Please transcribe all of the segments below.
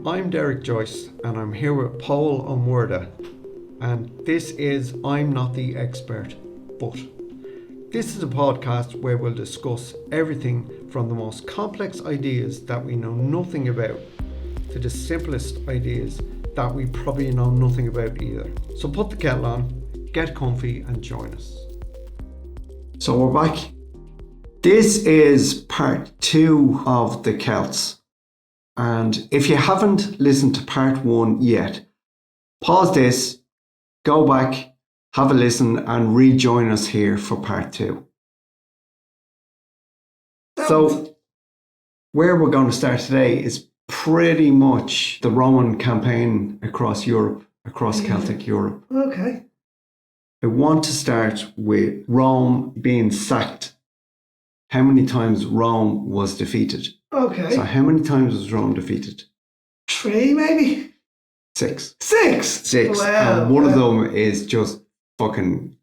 I'm Derek Joyce and I'm here with Paul O'Murda, and this is I'm Not the Expert, but this is a podcast where we'll discuss everything from the most complex ideas that we know nothing about to the simplest ideas that we probably know nothing about either. So put the kettle on, get comfy and join us. So we're back. This is part 2 of the Celts. And if you haven't listened to part 1 yet, pause this, go back, have a listen and rejoin us here for part 2. So where we're going to start today is pretty much the Roman campaign across Europe, across Celtic Europe. Okay. I want to start with Rome being sacked. How many times Rome was defeated? Okay. So how many times was Rome defeated? 3 maybe? 6. 6? Wow. And one of them is just fucking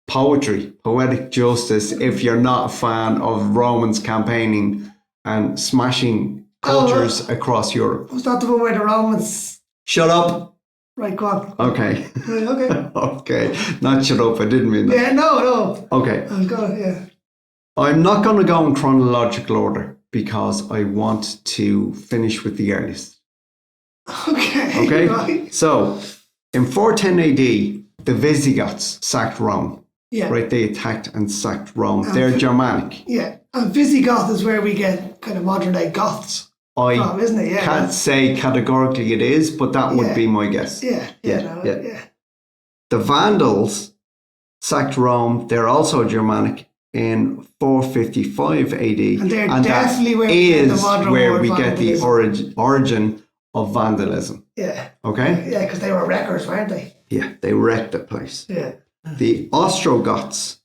poetry, poetic justice, if you're not a fan of Romans campaigning and smashing cultures across Europe. Was that the one where the Romans... Shut up. Right, go on. Okay. Okay. Okay. Not shut up, I didn't mean that. Yeah, no. Okay. I was going to, yeah. I'm not going to go in chronological order because I want to finish with the earliest. Okay. Okay? Right. So, in 410 AD, the Visigoths sacked Rome. Yeah. Right? They attacked and sacked Rome. They're Germanic. Yeah. And Visigoth is where we get kind of modern day Goths from, isn't it? Yeah. Can't say categorically it is, but that would be my guess. Yeah. The Vandals sacked Rome. They're also Germanic in 455 AD. And they're and definitely that where we get the is modern where word we get the vandalism. origin of vandalism. Yeah. Okay? Yeah, because they were wreckers, weren't they? Yeah, they wrecked the place. Yeah. The Ostrogoths,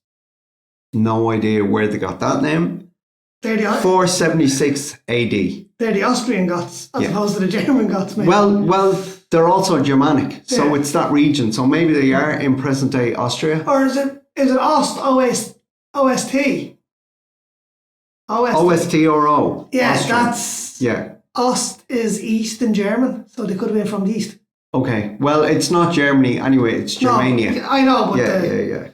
no idea where they got that name. They're the 476 AD. They're the Austrian Goths as opposed to the German Goths, maybe. Well, they're also Germanic, so Yeah. it's that region. So maybe they are in present day Austria. Or is it OST? OST or O. Yeah, Austria. that's... Yeah. Ost is East in German, so they could have been from the East. Okay. Well, it's not Germany anyway. It's Germania. No, I know, but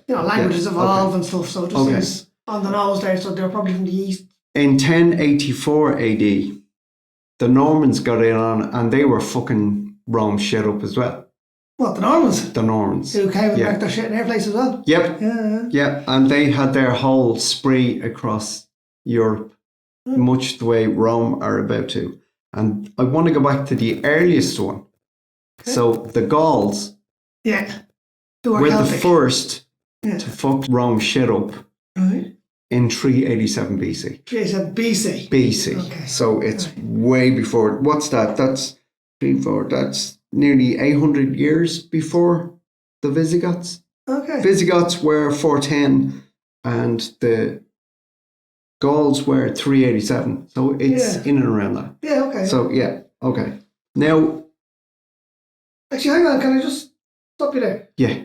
Yeah. languages evolve Okay. and stuff, so it just seems on the nose there, so they're probably from the East. In 1084 AD, the Normans got in on and they were fucking Rome shit up as well. What, the Normans? The Normans. Who came and wrecked their shit in their place as well? Yep. Yeah. Yeah, and they had their whole spree across Europe, much the way Rome are about to. And I want to go back to the earliest one. Okay. So the Gauls Yeah. Who were were Celtic. the first Yeah. to fuck Rome shit up Right. in 387 BC. It's a BC. BC. Okay. So it's way before. What's that? That's before. That's nearly 800 years before the Visigoths. Okay. Visigoths were 410 and the Gauls were 387. So it's in and around that. Yeah, okay. So okay. Now, Actually, hang on, can I just stop you there? yeah,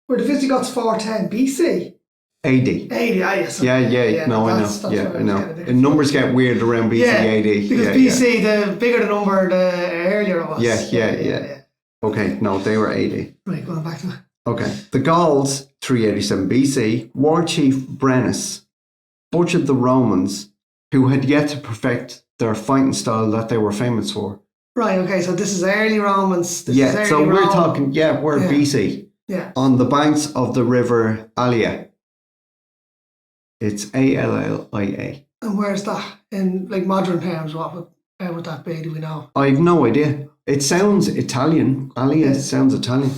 Were the Visigoths 410 BC? AD. 80, yes. Yeah. No, I know. that's Yeah, what I was know. getting at. And numbers get weird around BC, AD. Because yeah, BC, the bigger the number, the earlier it was. Yeah. Okay, no, they were 80. Right, going back to that. Okay. The Gauls, 387 BC, War Chief Brennus butchered the Romans who had yet to perfect their fighting style that they were famous for. Right, okay, so this is early Romans. This is Yeah, early so we're Rome. talking, we're BC. Yeah. On the banks of the river Allia. It's Allia. And where's that? In like modern terms, how would that be? Do we know? I've no idea. It sounds Italian. Allia sounds Italian.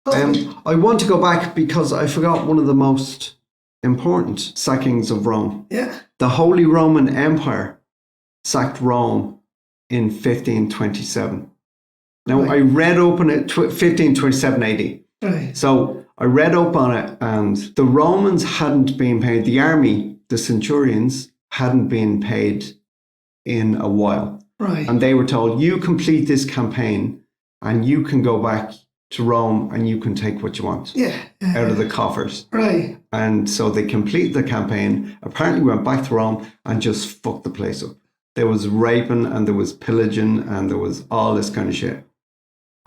I want to go back because I forgot one of the most important sackings of Rome. Yeah. The Holy Roman Empire sacked Rome in 1527. Now, I read up on it, 1527 AD. Right. So I read up on it and the Romans hadn't been paid. The army, the centurions, hadn't been paid in a while. Right. And they were told, you complete this campaign and you can go back to Rome and you can take what you want out of the coffers. Right. And so they completed the campaign, apparently went back to Rome and just fucked the place up. there was raping and there was pillaging and there was all this kind of shit.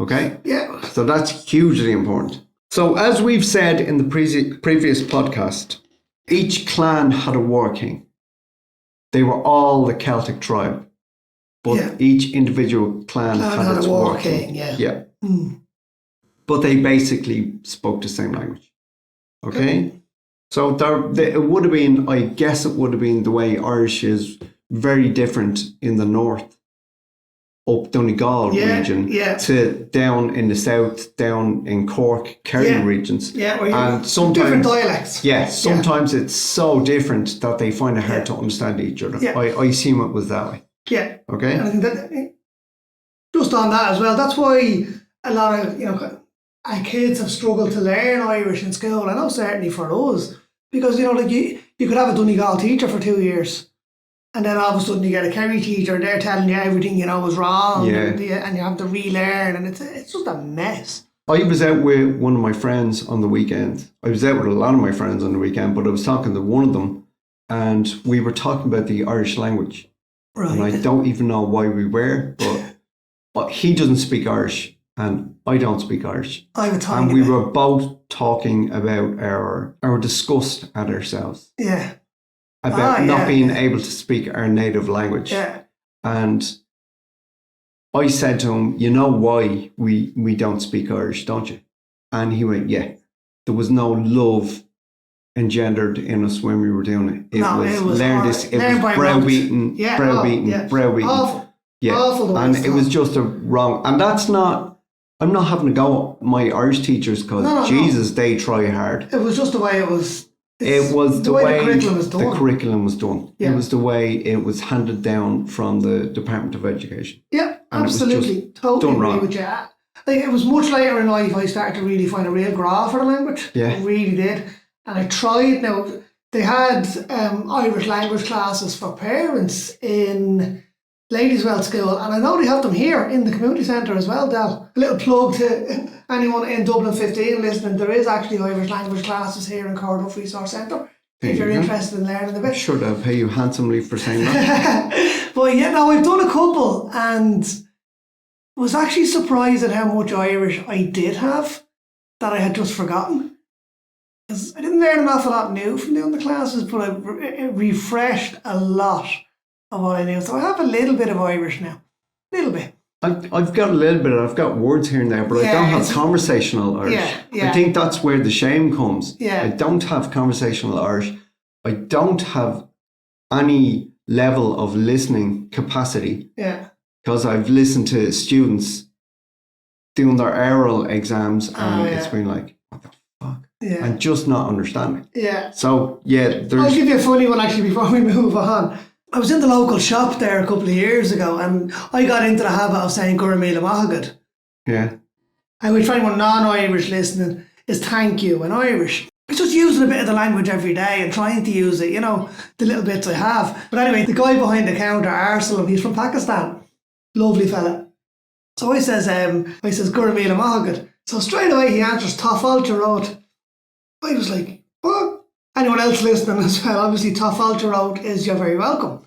Okay? Yeah. So that's hugely important. So as we've said in the previous podcast, each clan had a war king. They were all the Celtic tribe. But each individual clan had its a war king. king. Yeah. Yeah. But they basically spoke the same language. Okay? So it would have been, I guess it would have been the way Irish is very different in the north, up Donegal region, to down in the south, down in Cork, Kerry regions. Yeah, and sometimes different dialects. Yeah, sometimes it's so different that they find it hard to understand each other. Yeah. I assume it was that way. Yeah. Okay. And I think that just on that as well, that's why a lot of our kids have struggled to learn Irish in school. I know certainly for us, because like you could have a Donegal teacher for 2 years, and then all of a sudden you get a Kerry teacher, and they're telling you everything was wrong, and you have to relearn, and it's just a mess. I was out with one of my friends on the weekend. I was out with a lot of my friends on the weekend, but I was talking to one of them, and we were talking about the Irish language. Right. And I don't even know why we were, but he doesn't speak Irish and I don't speak Irish. And we were both talking about our disgust at ourselves. Yeah. About not being able to speak our native language. Yeah. And I said to him, you know why we don't speak Irish, don't you? And he went, yeah. There was no love engendered in us when we were doing it. It was browbeaten, browbeaten. Awful. Yeah. Awful. And it was just a wrong, and that's not, I'm not having to go at my Irish teachers because they try hard. It was just the way it was. It was the way the curriculum was done. Yeah. It was the way it was handed down from the Department of Education. Yeah, and absolutely. Totally agree with you. Like, it was much later in life I started to really find a real graft for the language. Yeah. I really did. And I tried. Now, they had Irish language classes for parents in Ladieswell School, and I know they have them here in the community centre as well, Del. A little plug to anyone in Dublin 15 listening. There is actually Irish language classes here in Corduff Resource Centre if you're interested in learning a bit. Sure, they'll pay you handsomely for saying that. But yeah, no, I've done a couple and was actually surprised at how much Irish I did have that I had just forgotten. I didn't learn an awful lot new from doing the classes, but it refreshed a lot of what I knew. So I have a little bit of Irish now. A little bit. I've got a little bit. I've got words here and there, but I don't have conversational Irish. Yeah. I think that's where the shame comes. Yeah. I don't have conversational Irish. I don't have any level of listening capacity. Yeah. Because I've listened to students doing their oral exams and it's been like, what the fuck? Yeah. And just not understanding. Yeah. So, I'll give you a funny one actually before we move on. I was in the local shop there a couple of years ago and I got into the habit of saying Gurmila Mahagad. Yeah. And which for anyone non-Irish listening is thank you in Irish. I'm just using a bit of the language every day and trying to use it, the little bits I have. But anyway, the guy behind the counter, Arsenal, he's from Pakistan. Lovely fella. So I says Gurmila Mahagad. So straight away he answers Tafal Road. I was like, what? Anyone else listening as well, obviously Tafal Road is you're very welcome.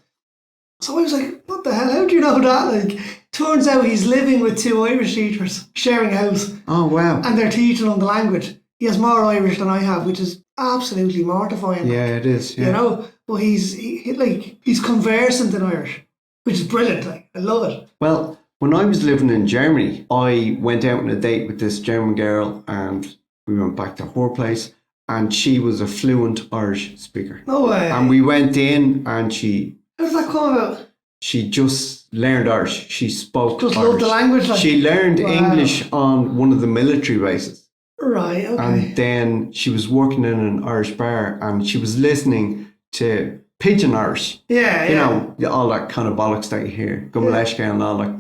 So I was like, what the hell? How do you know that? Like, turns out he's living with two Irish teachers, sharing a house. Oh, wow. And they're teaching him the language. He has more Irish than I have, which is absolutely mortifying. Yeah, it is. Yeah. But he's conversant in Irish, which is brilliant. Like, I love it. Well, when I was living in Germany, I went out on a date with this German girl and we went back to her place and she was a fluent Irish speaker. No way. And we went in and she... How does that come about? She just learned Irish. She spoke Irish. Loved the language? She learned English on one of the military bases. Right, okay. And then she was working in an Irish bar and she was listening to Pidgin Irish. Yeah, all that kind of bollocks that you hear. Gumleshka and all that.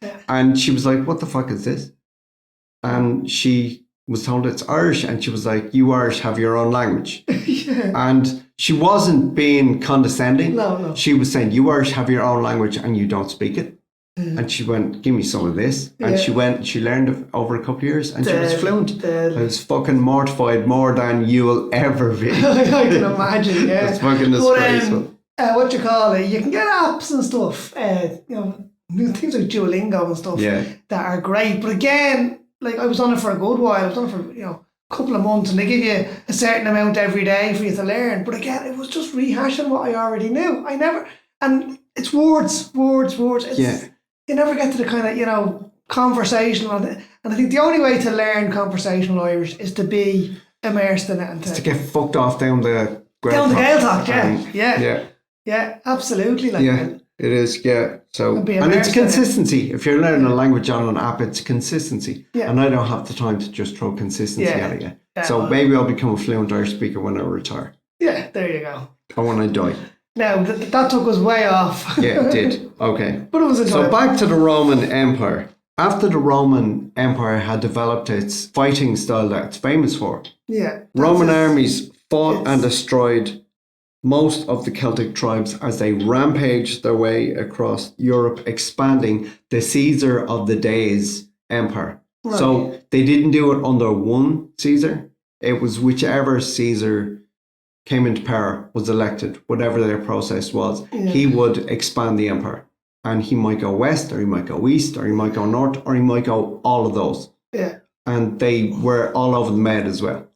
Yeah. And she was like, what the fuck is this? And she was told it's Irish and she was like, you Irish have your own language. Yeah. And she wasn't being condescending. No. She was saying, you Irish have your own language and you don't speak it. And she went, give me some of this. And she learned it over a couple of years and she was fluent. I was fucking mortified more than you will ever be. I can imagine, yeah. It's fucking disgraceful. what you call it, you can get apps and stuff, things like Duolingo and stuff that are great. But again, like I was on it for a good while. I was on it for, a couple of months, and they give you a certain amount every day for you to learn. But again, it was just rehashing what I already knew. And it's words. You never get to the kind of, conversational. And I think the only way to learn conversational Irish is to be immersed in it and to get fucked off down the Gael talk, yeah, absolutely. It is, yeah. So, and it's consistency. If you're learning a language on an app, it's consistency. Yeah. And I don't have the time to just throw consistency at it yet. Yeah, so maybe I'll become a fluent Irish speaker when I retire. Yeah, there you go. Or when I die. Now, that took us way off. Yeah, it did. Okay. But it was enjoyable. So back to the Roman Empire. After the Roman Empire had developed its fighting style that it's famous for, Roman armies fought and destroyed most of the Celtic tribes as they rampaged their way across Europe, expanding the Caesar of the Days Empire. Right. So they didn't do it under one Caesar. It was whichever Caesar came into power, was elected, whatever their process was, he would expand the empire. And he might go west, or he might go east, or he might go north, or he might go all of those. Yeah. And they were all over the Med as well.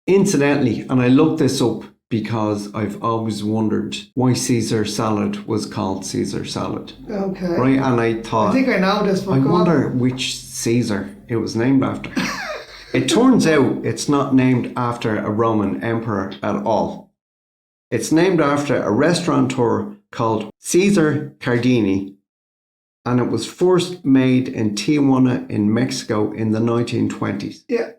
Incidentally, and I looked this up because I've always wondered why Caesar salad was called Caesar salad. Okay. Right? And I thought, I think I know this, but I wonder which Caesar it was named after. It turns out it's not named after a Roman emperor at all. It's named after a restaurateur called Cesar Cardini, and it was first made in Tijuana in Mexico in the 1920s. Yeah.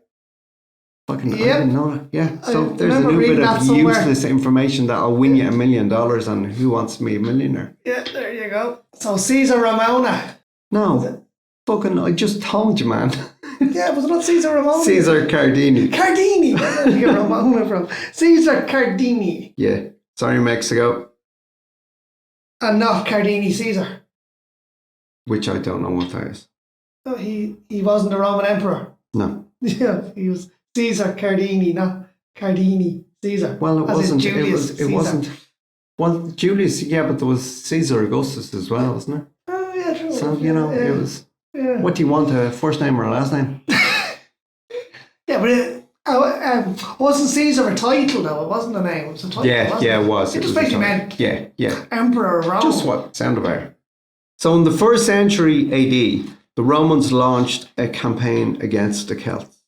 Fucking, I didn't know that. Yeah. So there's a new bit of useless information that'll win you $1 million on Who Wants to Be a Millionaire. Yeah, there you go. So Caesar Ramona. No. Fucking, I just told you, man. Yeah, was it not Caesar Ramona? Cesar Cardini. Cardini. Where did you get Ramona from? Cesar Cardini. Yeah. Sorry, Mexico. And not Cardini Caesar. Which I don't know what that is. Oh, he wasn't a Roman emperor. No. Yeah, he was Caesar Cardini, not Cardini Caesar. Well, it wasn't. It wasn't. Well, Julius, yeah, but there was Caesar Augustus as well, wasn't there? Oh, yeah, true. So, it was. Yeah. What do you want, a first name or a last name? Yeah, but wasn't Caesar a title, though? It wasn't a name. It was a title. Yeah, it was. It just basically meant Emperor of Rome. Just what sounded better. So in the 1st century AD, the Romans launched a campaign against the Celts.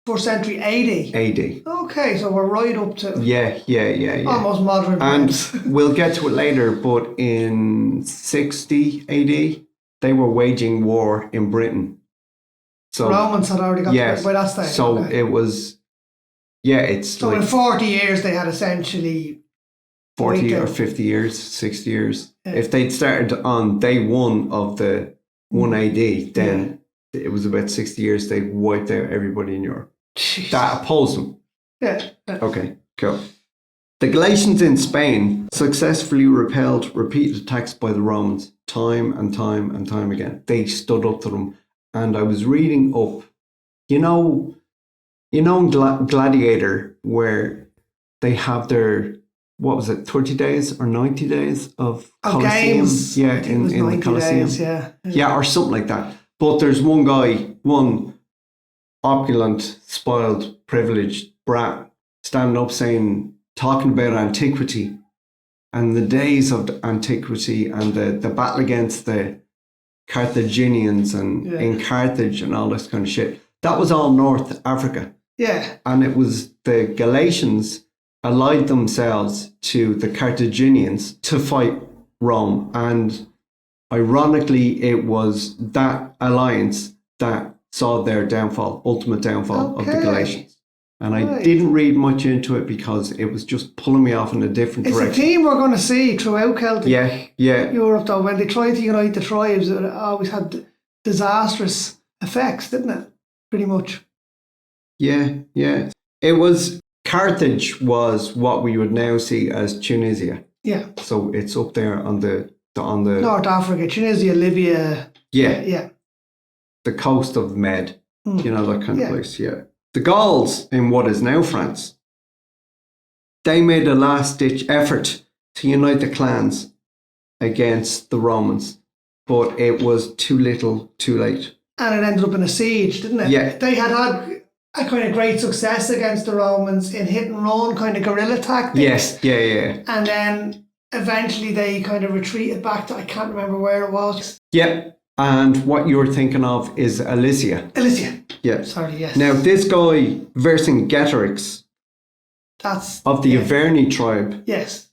4th century AD? AD. Okay, so we're right up to... Yeah. Almost modern times. And we'll get to it later, but in 60 AD, they were waging war in Britain. So Romans had already got to by that stage. So it was... Yeah, it's so in 40 years, they had essentially... 40 or 50 years, 60 years. Yeah. If they'd started on day one of the 1 AD, then it was about 60 years they wiped out everybody in Europe. Jesus. That opposed them. Yeah. Okay, cool. The Galatians in Spain successfully repelled repeated attacks by the Romans time and time again. They stood up to them. And I was reading up, in Gladiator, where they have their, 30 days or 90 days of Colosseum? Games. Yeah, in the Colosseum. Days, yeah, or something like that. But there's one guy, one opulent, spoiled, privileged brat, standing up talking about antiquity and the days of the antiquity and the battle against the Carthaginians and in Carthage and all this kind of shit. That was all North Africa. Yeah. And it was the Galatians allied themselves to the Carthaginians to fight Rome. And ironically, it was that alliance that saw their downfall, ultimate downfall of the Galatians. And I didn't read much into it because it was just pulling me off in a different direction. It's a theme we're going to see throughout Celtic Europe, though. When they tried to unite the tribes, it always had disastrous effects, didn't it? Pretty much. Yeah. It was, Carthage was what we would now see as Tunisia. Yeah. So it's up there on the North Africa, Tunisia, Libya. Yeah. The coast of Med, that kind of place, The Gauls in what is now France they made a last-ditch effort to unite the clans against the Romans, but it was too little, too late. And it ended up in a siege, didn't it? Yeah. They had a kind of great success against the Romans in hit and run kind of guerrilla tactics. Yes, yeah. And then eventually they kind of retreated back to, I can't remember where it was. Yeah, and what you're thinking of is Alicia. Yeah. Sorry, yes. Now, this guy, Vercingetorix, of the Averni tribe, yes,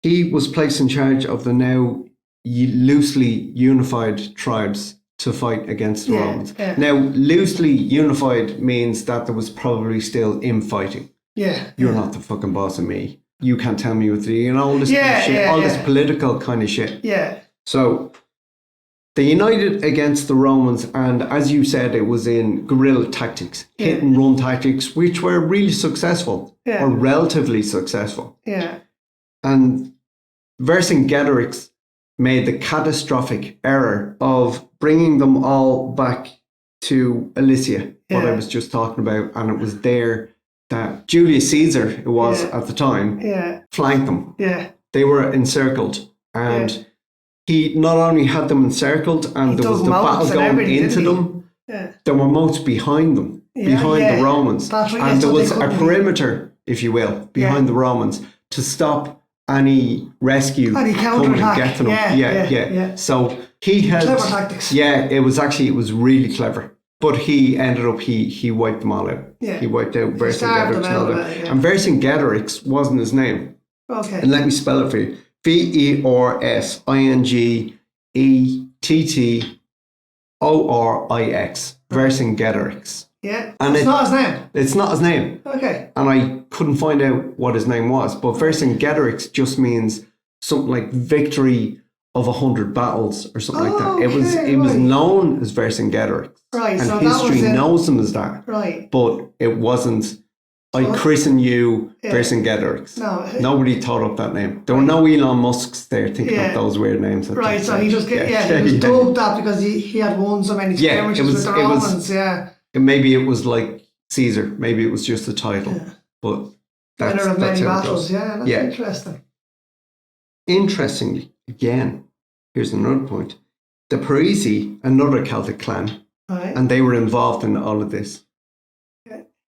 he was placed in charge of the now loosely unified tribes to fight against the Romans. Yeah. Now, loosely unified means that there was probably still infighting. Yeah. You're not the fucking boss of me. You can't tell me what to do. You know, all this kind of shit, all this political kind of shit. Yeah. So they united against the Romans, and as you said, it was in guerrilla tactics, hit and run tactics, which were really successful, or relatively successful. Yeah. And Vercingetorix made the catastrophic error of bringing them all back to Alicia, what I was just talking about, and it was there that Julius Caesar, it was at the time, flanked them. Yeah. They were encircled, and he not only had them encircled, and there was the battle going into them, there were moats behind them, behind the Romans, and there was a perimeter, if you will, behind the Romans to stop any rescue coming and get to them. Yeah. So he had clever tactics. Yeah, it was really clever. But he ended up he wiped them all out. Yeah. He wiped out Vercingetorix and all that. And Vercingetorix wasn't his name. Okay. And let me spell it for you. Versingetorix. Vercingetorix. Yeah. And it's not his name. It's not his name. Okay. And I couldn't find out what his name was. But Vercingetorix just means something like victory of 100 battles or something like that. It was known as Vercingetorix. Right. And so history knows him as that. Right. But it wasn't, I christen you Vercingetorix. No. Nobody thought up that name. There were no Elon Musks there thinking up those weird names. Right, so he just he was dubbed that because he had won so many skirmishes with the Romans. Maybe it was like Caesar. Maybe it was just a title. Yeah. But that's winner of many battles. That's interesting. Interestingly, again, here's another point. The Parisi, another Celtic clan, and they were involved in all of this,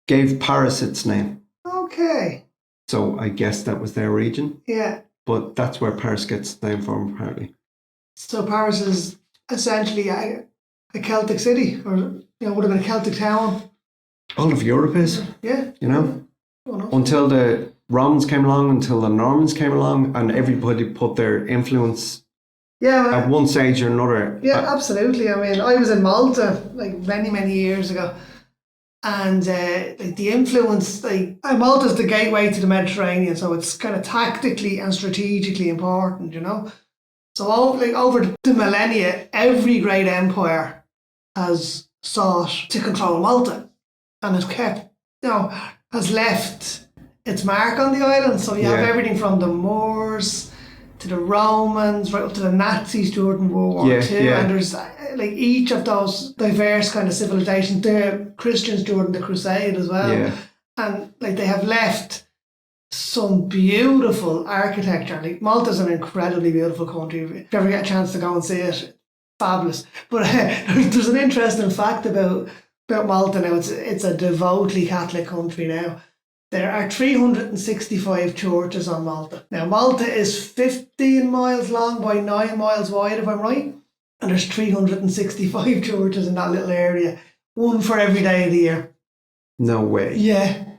gave Paris its name. Okay. So I guess that was their region. Yeah. But that's where Paris gets its name from, apparently. So Paris is essentially a Celtic city, or would have been a Celtic town. All of Europe is. Yeah. Until the Romans came along, until the Normans came along, and everybody put their influence at one stage or another. Yeah, absolutely. I mean, I was in Malta like many, many years ago. And the influence, Malta's the gateway to the Mediterranean, so it's kind of tactically and strategically important, So over the millennia, every great empire has sought to control Malta, and has left its mark on the island. So you have everything from the Moors to the Romans, right up to the Nazis during World War II, and there's each of those diverse kind of civilizations, the Christians during the Crusade as well, and they have left some beautiful architecture. Malta's an incredibly beautiful country. If you ever get a chance to go and see it, fabulous. But there's an interesting fact about Malta now. It's a devoutly Catholic country now. There are 365 churches on Malta. Now, Malta is 15 miles long by 9 miles wide, if I'm right. And there's 365 churches in that little area. One for every day of the year. No way. Yeah.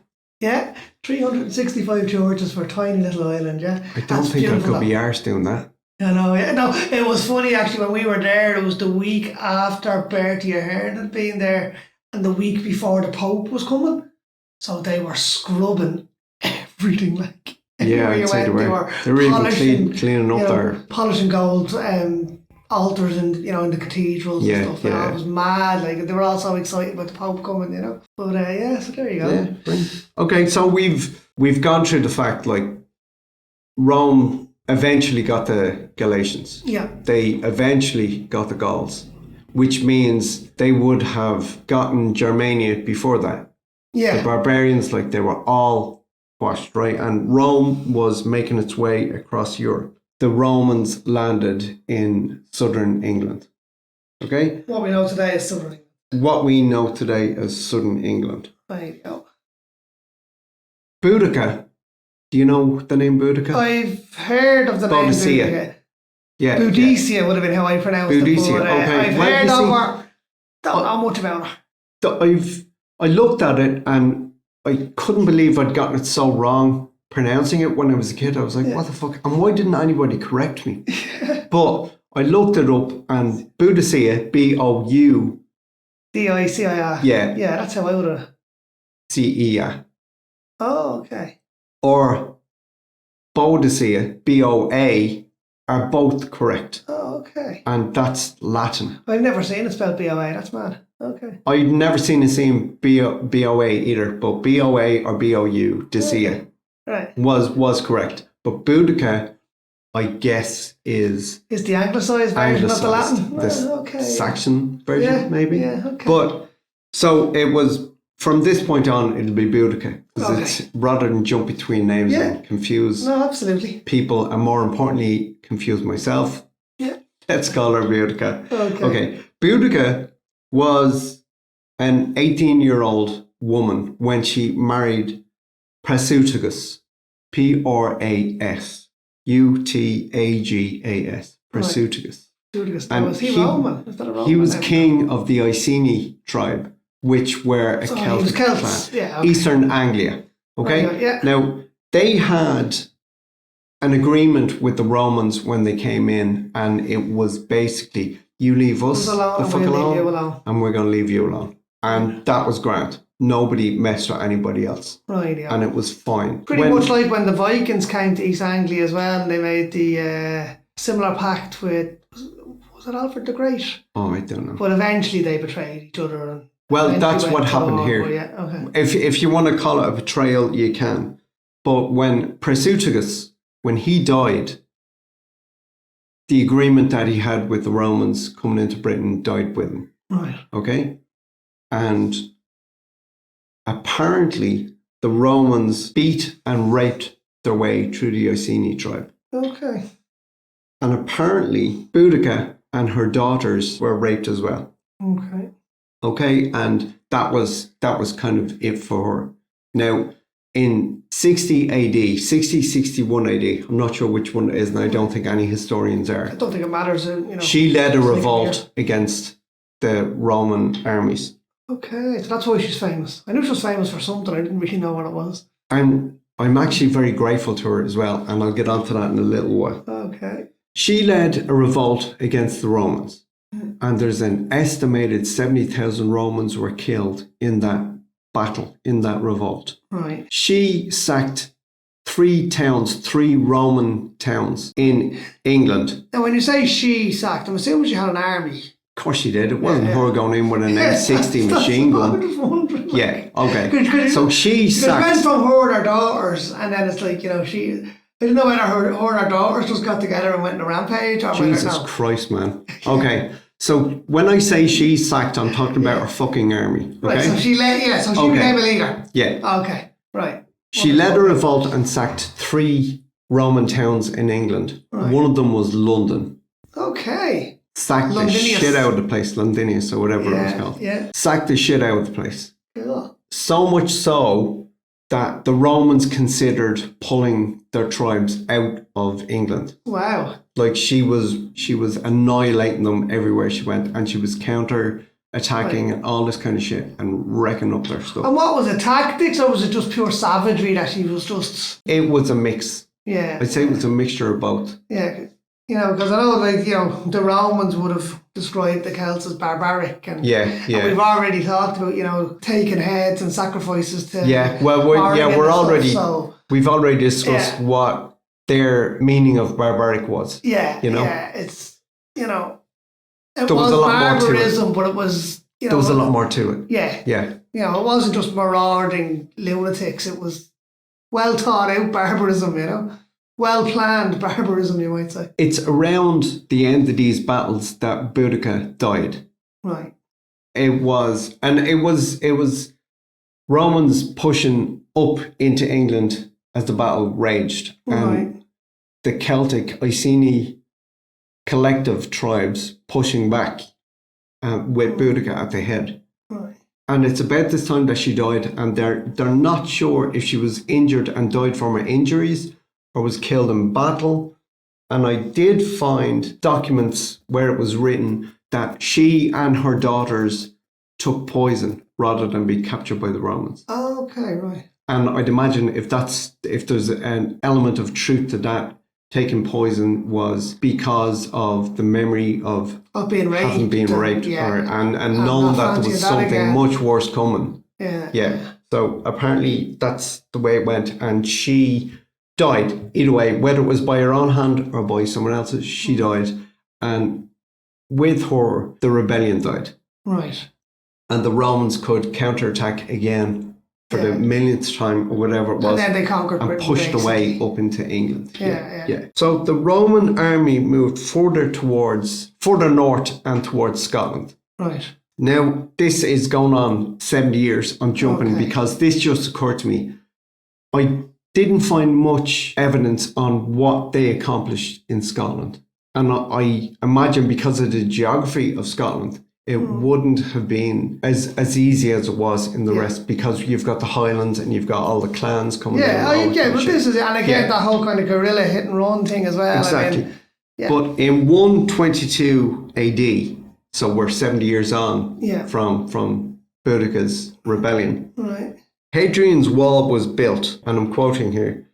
365 churches for a tiny little island, I don't think I could be arsed doing that. I know, No, it was funny actually when we were there. It was the week after Bertie Ahern had been there and the week before the Pope was coming. So they were scrubbing everything I'd say they were. They were even cleaning up there. Polishing gold altars in the cathedrals and stuff. It was mad. They were all so excited about the Pope coming, But so there you go. Yeah, brilliant. Okay, so we've gone through the fact Rome eventually got the Galatians. Yeah. They eventually got the Gauls, which means they would have gotten Germania before that. Yeah. The barbarians, they were all quashed, right? And Rome was making its way across Europe. The Romans landed in southern England. Okay? What we know today is southern England. What we know today as southern England. There you go. Boudicea. Do you know the name Boudicea? I've heard of the name Boudicea. Boudicea. Yeah. Boudicea would have been how I pronounced Boudicea, it. But, okay. I've Well, heard you of see- her. Don't know much about her. I looked at it and I couldn't believe I'd gotten it so wrong pronouncing it when I was a kid. I was like, what the fuck? And why didn't anybody correct me? But I looked it up and Boudicea, B-O-U. D-I-C-I-A. Yeah. Yeah, that's how I would have. C-E-A. Oh, okay. Or Boudicea, B-O-A, are both correct. Oh, okay. And that's Latin. I've never seen it spelled B-O-A. That's mad. Okay. I'd never seen it seen B-O-A either, but B-O-A or B-O-U, Dicea, Right. was correct. But Boudicea, I guess, is Is the anglicised version of the Latin? the Okay. Saxon version, Yeah, maybe. yeah, okay. But so it was from this point on. It'll be Boudicea because it's rather than jump between names and confuse No, absolutely. people, and more importantly, confuse myself. Yeah. Let's call her Boudicea. Okay. Boudicea was an 18-year-old woman when she married Prasutagus, Prasutagas, Prasutagus. Boudicea. And Was he Roman? Is that a Roman He was name? king of the Iceini tribe, which were a So he Celtic was Celts. clan. Yeah, okay. Eastern Anglia. Okay? Right, yeah. Now, they had an agreement with the Romans when they came in, and it was basically, you leave us alone, the fuck we'll leave alone, you alone. and we're going to leave you alone. And that was grand. Nobody messed with anybody else. Right, yeah. And it was fine. Pretty much like when the Vikings came to East Anglia as well, and they made the similar pact with, was it Alfred the Great? Oh, I don't know. But eventually they betrayed each other. And Well, eventually that's went what to happened war, here. but yeah, okay. If you want to call it a betrayal, you can. But when Prasutagus, when he died, the agreement that he had with the Romans coming into Britain died with him. Right. Okay? And apparently the Romans beat and raped their way through the Iceini tribe. Okay. And apparently Boudicea and her daughters were raped as well. Okay. Okay, and that was kind of it for her. Now, in 60 AD, 61 AD, I'm not sure which one it is, and I don't think any historians I are. don't think it matters. She led a it's like revolt against the Roman armies. Okay, so that's why she's famous. I knew she was famous for something. I didn't really know what it was. And I'm actually very grateful to her as well, and I'll get onto that in a little while. Okay. She led a revolt against the Romans, and there's an estimated 70,000 Romans were killed in that battle, in that revolt. Right. She sacked 3 Roman towns in England. Now, when you say she sacked, I'm assuming she had an army. Of course she did. It wasn't Yeah. her going in with an M60 machine I gun. was wondering. Yeah, okay. Could So she Because it went sacked... from her and her daughters, and then it's like, she... I don't know whether her and her daughters just got together and went on a rampage, or whether Jesus no. Christ, man. Okay, so when I say she sacked, I'm talking about her fucking army. Okay? Right, so she Okay. became a leader. Yeah. Okay, right. She led a revolt and sacked 3 Roman towns in England. Right. One of them was London. Okay. Sacked the Londinius. shit out of the place. Londinius or whatever it was called. Yeah. Sacked the shit out of the place. Cool. So much so that the Romans considered pulling their tribes out of England. Wow. Like she was annihilating them everywhere she went, and she was counter-attacking and all this kind of shit and wrecking up their stuff. And what was it, tactics, or was it just pure savagery that she was just... It was a mix. Yeah. I'd say it was a mixture of both. Yeah, because I know, the Romans would have described the Celts as barbaric, and Yeah. and we've already talked about, taking heads and sacrifices to... Yeah, well, we're Oregon and already... stuff, so, We've already discussed Yeah. what their meaning of barbaric was. yeah, You know? yeah, it's, it There was was a lot more to it. barbarism, but it was, There was a lot more to it. Yeah, Yeah. it wasn't just marauding lunatics, it was well thought out barbarism, well planned barbarism, you might say. It's around the end of these battles that Boudicea died. Right. It was Romans pushing up into England as the battle raged. And the Celtic Iceini collective tribes pushing back with Boudicea at the head. Right. And it's about this time that she died, and they're not sure if she was injured and died from her injuries or was killed in battle. And I did find documents where it was written that she and her daughters took poison rather than be captured by the Romans. Oh, okay, right. And I'd imagine if there's an element of truth to that, taking poison was because of the memory of being raped, having been raped, and knowing that there was something much worse coming. Yeah. So apparently that's the way it went, and she died either way, whether it was by her own hand or by someone else's. She died, and with her, the rebellion died. Right. And the Romans could counterattack again for the millionth time or whatever it was. And then they conquered and Britain, pushed basically. away up into England. Yeah. So the Roman army moved further north and towards Scotland. Right. Now, this is going on 70 years. I'm jumping because this just occurred to me. I didn't find much evidence on what they accomplished in Scotland. And I imagine because of the geography of Scotland, it wouldn't have been as easy as it was in the rest, because you've got the Highlands and you've got all the clans coming down. But this is, and again, that whole kind of guerrilla hit and run thing as well. Exactly. I mean, But in 122 AD, so we're 70 years on from Boudicca's rebellion, right. Hadrian's Wall was built, and I'm quoting here,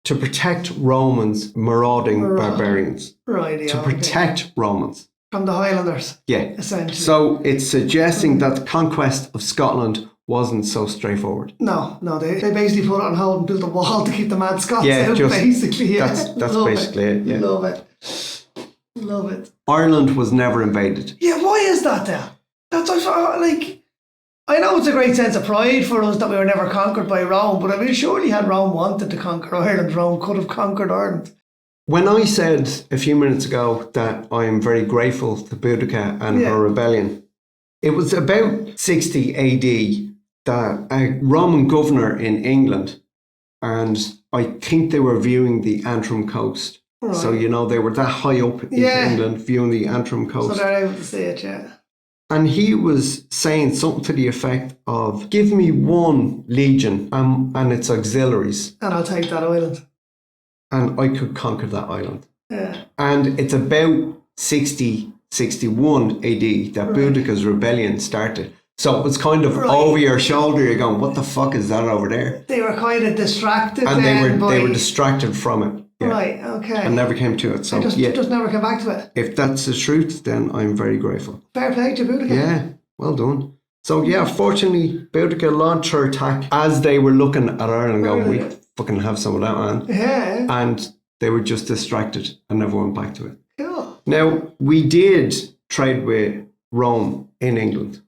to protect Romans marauding barbarians. Right, To protect Romans. From the Highlanders. Yeah. Essentially. So it's suggesting that the conquest of Scotland wasn't so straightforward. No, they basically put it on hold and built a wall to keep the mad Scots out, basically. Yeah. That's basically it. Yeah. Love it. Ireland was never invaded. Yeah, why is that then? That's like, I know it's a great sense of pride for us that we were never conquered by Rome, but I mean, surely had Rome wanted to conquer Ireland, Rome could have conquered Ireland. When I said a few minutes ago that I am very grateful to Boudicca and her rebellion, it was about 60 AD that a Roman governor in England, and I think they were viewing the Antrim coast. Right. So, they were that high up in England viewing the Antrim coast. So they're able to see it, And he was saying something to the effect of, give me one legion and its auxiliaries. And I'll take that island. And I could conquer that island. Yeah. And it's about 61 AD that Boudicca's rebellion started. So it was kind of over your shoulder. You're going, what the fuck is that over there? They were kind of distracted. And they were distracted from it. Yeah. Right, okay. And never came to it. So just never came back to it. If that's the truth, then I'm very grateful. Fair play to Boudicca. Yeah, well done. So fortunately, Boudicca launched her attack as they were looking at Ireland and going, we fucking have some of that, man. Yeah. And they were just distracted and never went back to it. Cool. Now, we did trade with Rome in England.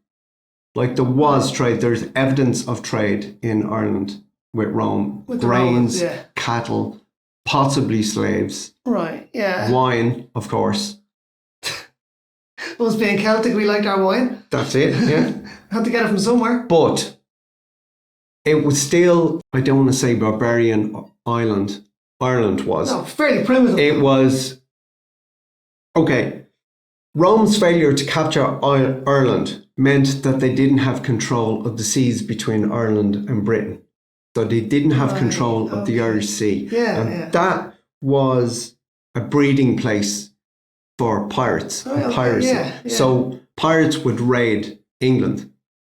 Like there was trade. There's evidence of trade in Ireland with Rome. With grains, Romans, cattle, possibly slaves. Right, yeah. Wine, of course. Us being Celtic, we liked our wine. That's it, yeah. Had to get it from somewhere. But it was still, I don't want to say barbarian island. Ireland was. No, fairly primitive. It was, Rome's failure to capture Ireland meant that they didn't have control of the seas between Ireland and Britain. So they didn't have control of the Irish Sea. That was a breeding place for pirates and piracy. So pirates would raid England,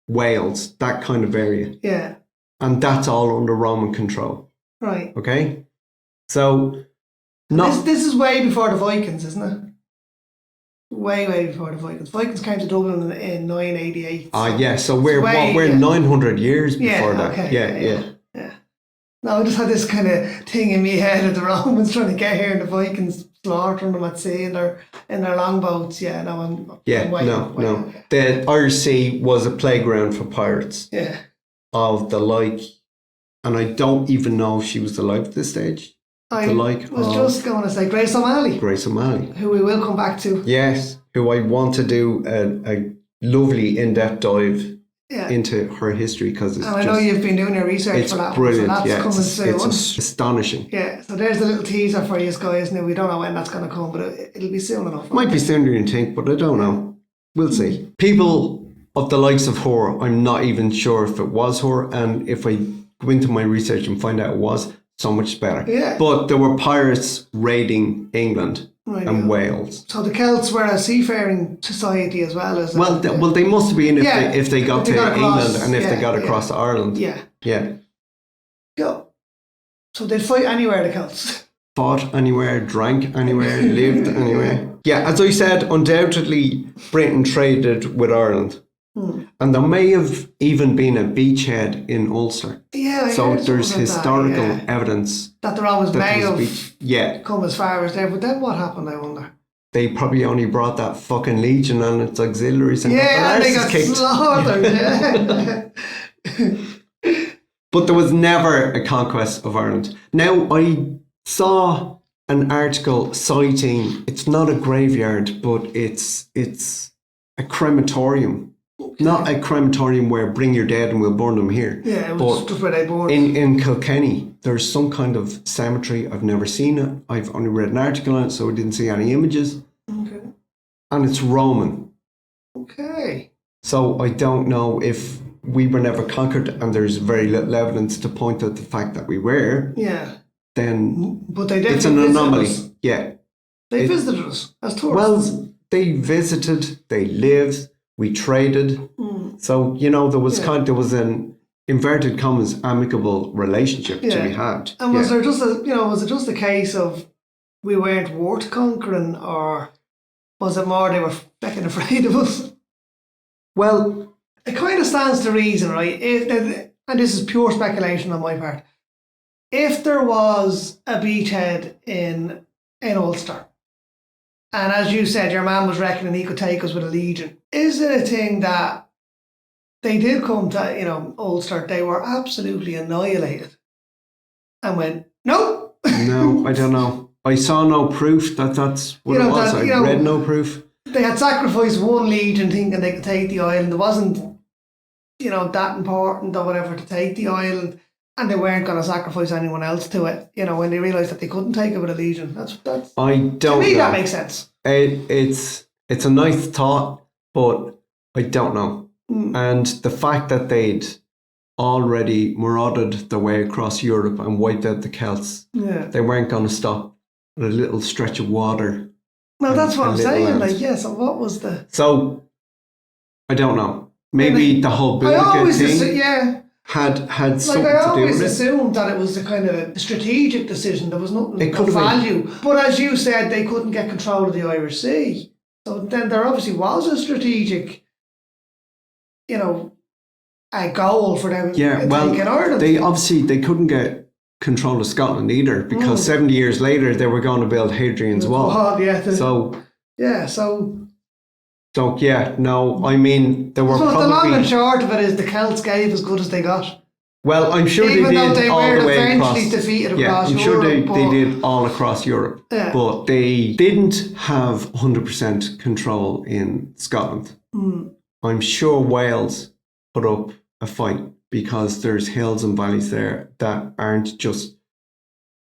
Wales, that kind of area. Yeah. And that's all under Roman control. Right. Okay? So this is way before the Vikings, isn't it? Way before the Vikings. Vikings came to Dublin in 988. So we're 900 years before that. Okay, Yeah. No, I just had this kind of thing in my head of the Romans trying to get here and the Vikings slaughtering them at sea in their longboats. Yeah, no, I'm no. The Irish Sea was a playground for pirates. Yeah. Of the like, and I don't even know if she was alive at this stage. I was just going to say Grace O'Malley. Grace O'Malley. Who we will come back to. Yes, who I want to do a lovely in-depth dive into her history because it's and I know you've been doing your research for that. Brilliant. So that's coming soon. It's astonishing. Yeah, so there's the little teaser for you guys. Now we don't know when that's going to come, but it'll be soon enough. Might be sooner than you think, but I don't know. We'll see. People of the likes of her, I'm not even sure if it was her, and if I go into my research and find out it was, so much better. Yeah. But there were pirates raiding England and Wales. So the Celts were a seafaring society as well as. Well, they must have been if they got to England and if they got across to Ireland. Yeah. Yeah. Go. So they'd fight anywhere, the Celts. Fought anywhere, drank anywhere, lived anywhere. Yeah, as I said, undoubtedly Britain traded with Ireland. And there may have even been a beachhead in Ulster. Yeah, so there's historical evidence that there always may have come as far as there. But then what happened, I wonder? They probably only brought that fucking legion and its auxiliaries and they got kicked. Slaughtered. But there was never a conquest of Ireland. Now, I saw an article citing, it's not a graveyard, but it's a crematorium. Not a crematorium where bring your dead and we'll burn them here. Yeah, it was just where they burned. In Kilkenny, there's some kind of cemetery. I've never seen it. I've only read an article on it, so I didn't see any images. Okay. And it's Roman. Okay. So I don't know if we were never conquered and there's very little evidence to point out the fact that we were. Yeah. Then but they it's an anomaly. Us. Yeah. They visited us as tourists. Well, they visited, they lived. We traded, so there was there was an inverted commas amicable relationship to be had. And was there just was it just a case of we weren't worth conquering, or was it more they were fucking afraid of us? Well, it kind of stands to reason, right? And this is pure speculation on my part. If there was a beachhead in Ulster, and as you said, your man was reckoning he could take us with a legion. Is it a thing that they did come to, Ulster, they were absolutely annihilated and went, no? No, I don't know. I saw no proof that that's what it was. I read no proof. They had sacrificed one legion thinking they could take the island. It wasn't, that important or whatever to take the island. And they weren't going to sacrifice anyone else to it, when they realised that they couldn't take it with a legion. That's I don't to me, know. That makes sense. It's a nice thought, but I don't know. And the fact that they'd already marauded their way across Europe and wiped out the Celts, they weren't going to stop at a little stretch of water. No, that's what I'm saying. So what was the... So, I don't know. Maybe the whole Boudicea thing... had something to do with it. I always assumed that it was a kind of a strategic decision. There was nothing of value. But as you said, they couldn't get control of the Irish Sea. So then there obviously was a strategic, a goal for them taking Ireland. They couldn't get control of Scotland either because 70 years later they were going to build Hadrian's Wall. I mean, there were probably... the long and short of it is the Celts gave as good as they got. Well, I'm sure they did all the way across. Defeated across I'm Europe, sure they did all across Europe. Yeah. But they didn't have 100% control in Scotland. I'm sure Wales put up a fight because there's hills and valleys there that aren't just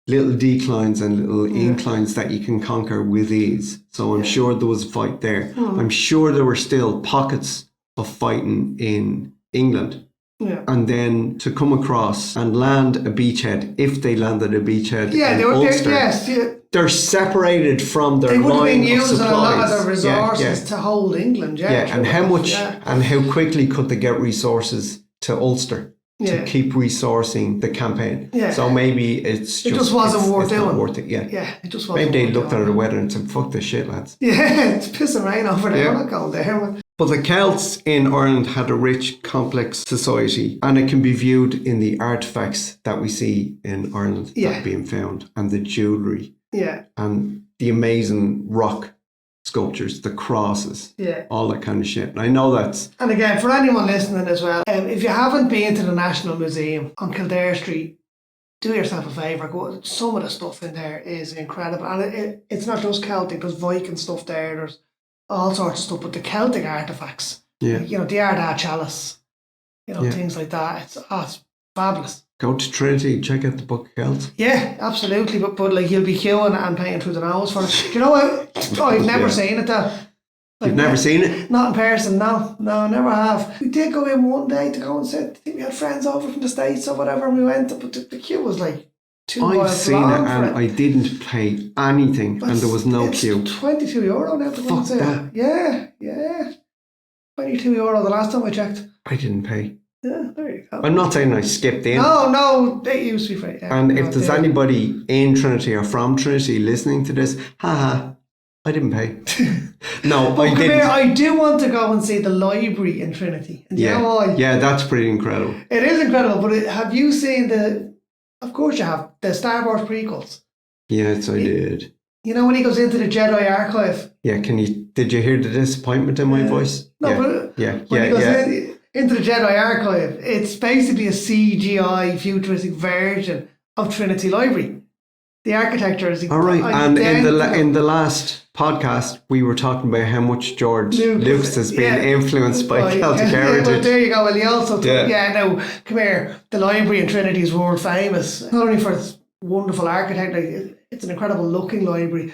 little declines and little inclines that you can conquer with ease. So I'm sure there was a fight there. I'm sure there were still pockets of fighting in England. Yeah. And then to come across and land a beachhead, if they landed a beachhead in Ulster, they're separated from their line of supplies. They would have been using a lot of their resources to hold England. And how much and how quickly could they get resources to Ulster to keep resourcing the campaign? Yeah. So maybe it just wasn't worth doing. Not worth it. Yeah. It just wasn't. Maybe they looked at the weather and said, "Fuck this shit, lads." Yeah, it's pissing rain over there. We're not going there, man. But the Celts in Ireland had a rich, complex society, and it can be viewed in the artefacts that we see in Ireland that are being found, and the jewellery, and the amazing rock sculptures, the crosses, all that kind of shit. And I know that's... And again, for anyone listening as well, if you haven't been to the National Museum on Kildare Street, do yourself a favour. Some of the stuff in there is incredible. And it's not just Celtic, there's Viking stuff there, there's all sorts of stuff, but the Celtic artefacts, the Ardagh chalice, things like that. It's fabulous. Go to Trinity, check out the Book of Celts. Yeah, absolutely. But like you'll be queuing and paying through the nose for it. Do you know what? I've never seen it though. You've never seen it? Not in person, no, never have. We did go in one day to go and sit. I think we had friends over from the States or whatever, and we went, but the queue was like 2 miles long. I've seen it and I didn't pay anything, and there was no queue. €22 now to go and see it. Yeah. €22 the last time I checked. I didn't pay. Yeah, there you go. I'm not saying I skipped in. No, it used to be free. Yeah, and if there's anybody in Trinity or from Trinity listening to this, I didn't pay. No, I didn't. Here, I do want to go and see the library in Trinity. And you know why? Yeah, that's pretty incredible. It is incredible, but have you seen of course you have, the Star Wars prequels? Yes, I did. You know when he goes into the Jedi archive? Yeah, did you hear the disappointment in my voice? No, but when he goes into the Jedi archive, it's basically a CGI futuristic version of Trinity Library. The architecture is all right. And in the last podcast, we were talking about how much George Lucas has been influenced by Celtic heritage. Well, there you go. Well, he also now come here. The library in Trinity is world famous, not only for its wonderful architecture. It's an incredible looking library.